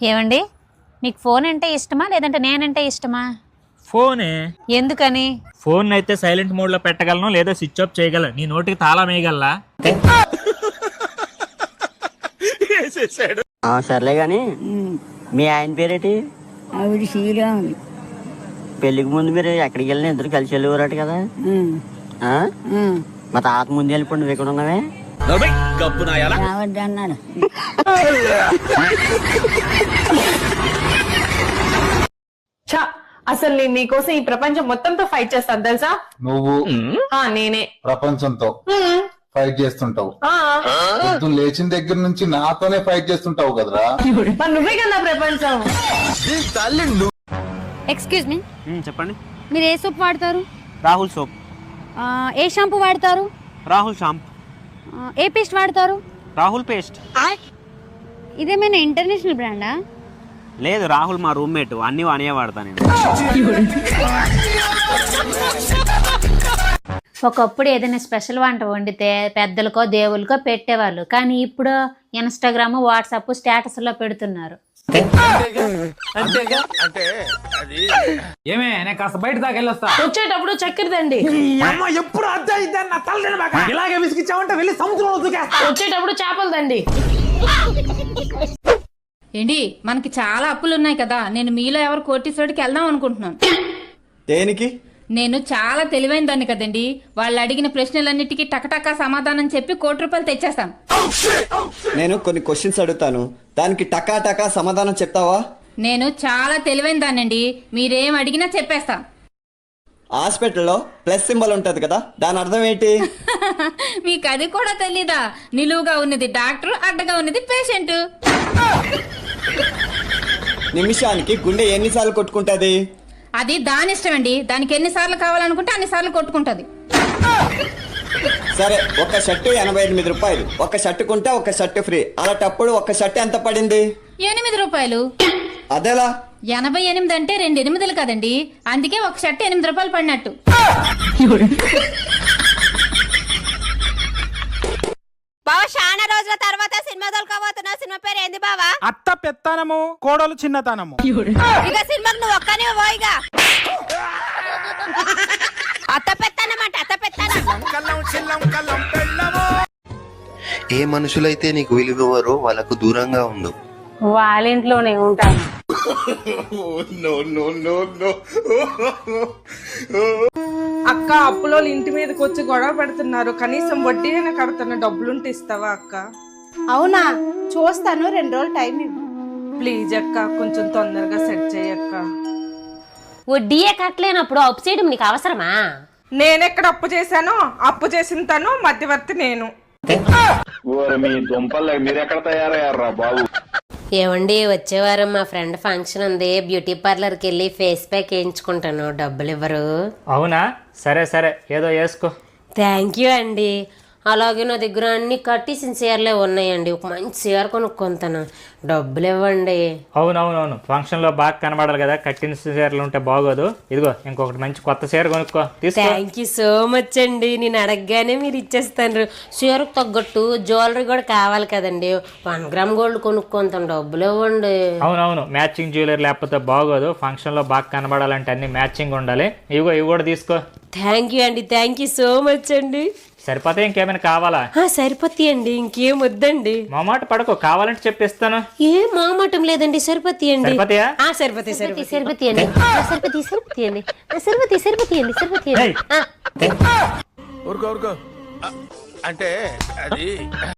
ఏమండి, మీకు ఫోన్ అంటే ఇష్టమా లేదంటే నేనంటే ఇష్టమా? ఫోనే. ఎందుకని? ఫోన్ అయితే సైలెంట్ మోడ్ లో పెట్టగలను లేదా స్విచ్ ఆఫ్ చేయగలను. నీ నోటికి తాళం వేయగలరా? సర్లే గాని మీ ఆయన పేరేటి? ఆవిడ శ్రీరాములు. పెళ్లికి ముందు మీరు ఎక్కడికి వెళ్ళిన ఇద్దరు కలిసి వెళ్ళేవారట కదా. మా తాత ముందు వెళ్ళిపోయి నువ్వు ఎక్కడ ఉన్నావే? రావద్దన్నాడు. అసలు నేను నీకోసం ఈ ప్రపంచం మొత్తంతో ఫైట్ చేస్తాను తెలుసా? నువ్వు నేనే ప్రపంచంతో ఫైట్ చేస్తుంటావు. పొద్దున్న లేచిన దగ్గర నుంచి నాతోనే ఫైట్ చేస్తుంటావు కదరా. మరి నువ్వే కదా ప్రపంచం. ఎక్స్క్యూజ్ మీ, చెప్పండి. మీరు ఏ సోప్ వాడతారు? రాహుల్ సోప్. ఏ షాంపూ వాడతారు? రాహుల్ షాంపూ. ఏ పేస్ట్ వాడతారు? రాహుల్ పేస్ట్. ఇదేమైనా ఇంటర్నేషనల్ బ్రాండా? లేదు, రాహుల్ మా రూమ్మేట్, అన్ని వాడే వాడతా నేను. ఒకప్పుడు ఏదైనా స్పెషల్ వంట వండితే పెద్దలకో దేవులకో పెట్టేవాళ్ళు, కానీ ఇప్పుడు ఇన్స్టాగ్రామ్, వాట్సాప్ స్టేటస్లో పెడుతున్నారు. ఏమే నేను కాస్త బయట దాకా వెళ్ళొస్తా. వచ్చేటప్పుడు చక్కెర తండి. ఎప్పుడు ఇలాగే విసిగిచ్చావంటే వెళ్ళి సముద్రంలో దూకేస్తా. వచ్చేటప్పుడు చేపలు తండి. ఏంటి, మనకి చాలా అప్పులు ఉన్నాయి కదా, నేను మీలో ఎవరు కోటీశ్వరుడికి వెళ్దాం అనుకుంటున్నాను. దేనికి? నేను చాలా తెలివైన దాన్ని కదండి, వాళ్ళు అడిగిన ప్రశ్నలన్నిటికీ టకటకా సమాధానం చెప్పి ₹1,00,00,000 తెచ్చేస్తాను. నేను కొన్ని క్వశ్చన్స్ అడుగుతాను, దానికి టకా టకా సమాధానం చెప్తావా? నేను చాలా తెలివైన దాన్నండి, మీరేం అడిగినా చెప్పేస్తా. హాస్పిటల్లో ప్లస్ సింబల్ ఉంటది కదా, దాని అర్థం ఏంటి? మీకు అది కూడా తెలీదా? నిలువుగా ఉన్నది డాక్టర్, అడ్డగా ఉన్నది పేషెంట్. నిమిషానికి గుండె ఎన్నిసార్లు కొట్టుకుంటది? అది దాని ఇష్టం అండి, దానికి ఎన్నిసార్లు కావాలనుకుంటే అన్నిసార్లు కొట్టుకుంటది. సరే, ఒక షర్టు ₹88, ఒక షర్టు కొంటే ఒక షర్టు ఫ్రీ, అలాంటప్పుడు ఒక షర్టు ఎంత పడింది? ₹8. అదేలా? 88 అంటే 2 8లు కదండి, అందుకే ఒక షర్ట్ ₹8 పడినట్టు. బావా, చాలా రోజుల తర్వాత సినిమా దొరకబోతున్నా. సినిమా పేరు ఏంది బావా? అత్త పెత్తనము, కోడలు చిన్నతనము. ఇక సినిమాకి నువ్వు ఒక్కనే పోయిగా. అత్త పెత్తనం అంటే అత్త పెత్తనం. ఏ మనుషులైతే నీకు విలువవరో వాళ్ళకు దూరంగా ఉండు. వాళ్ళ ఇంట్లోనే ఉంటాను. అక్క, అప్పులో ఇంటి మీదకి వచ్చి గొడవ పెడుతున్నారు, కనీసం వడ్డీ అయినా కడుతున్న, డబ్బులుంటే ఇస్తావా అక్క? అవునా, చూస్తాను, 2 రోజులు టైం ఇవ్వు. ప్లీజ్ అక్క, కొంచెం తొందరగా సెట్ చేయక్క. వడ్డీయే కట్టలేనప్పుడు అప్పు చేయడం నీకు అవసరమా? నేనెక్కడ అప్పు చేశానో, అప్పు చేసిన తను, మధ్యవర్తి నేను. మీరెక్కడ తయారయ్యారా బాబు? ఏమండి, వచ్చే వారం మా ఫ్రెండ్ ఫంక్షన్ ఉంది, బ్యూటీ పార్లర్కి వెళ్ళి ఫేస్ ప్యాక్ వేయించుకుంటాను, డబ్బులు ఇవ్వరు? అవునా? సరే సరే, ఏదో వేసుకో. థ్యాంక్ యూ అండి. అలాగే నా దగ్గర అన్ని కట్టేసిన చీరలే ఉన్నాయండి, ఒక మంచి చీర కొనుక్కుంటాను, డబ్బులు ఇవ్వండి. అవునవునవును, ఫంక్షన్ లో బాగా కనబడాలి కదా, కట్టిన చీరలు ఉంటే బాగోదు. ఇదిగో ఇంకొకటి మంచి కొత్త చీర కొనుక్కో, తీసుకో. థ్యాంక్ యూ సో మచ్ అండి. నేను అడగగానే మీరు ఇచ్చేస్తాను. చీరకు తగ్గట్టు జ్యువెలరీ కూడా కావాలి కదండి, 1 గ్రామ్ గోల్డ్ కొనుక్కుంటాను, డబ్బులు ఇవ్వండి. అవునవును, మ్యాచింగ్ జ్యువెలరీ లేకపోతే బాగోదు, ఫంక్షన్ లో బాగా కనబడాలంటే అన్ని మ్యాచింగ్ ఉండాలి. ఇవి కూడా తీసుకో. థ్యాంక్ యూ అండి, థ్యాంక్ యూ సో మచ్ అండి. సరిపోతే ఇంకేమైనా కావాలా? సరిపోతాయండి, ఇంకేం వద్దండి. మాట పడకు, కావాలంటే చెప్పిస్తాను. ఏం మామాటం లేదండి, సరిపోతాయండి. సరిపోతాయా? సరిపోతాయి సరిపోతాయండి, సరిపోతాయండి. ఊరుకో ఊరుకో అంటే అది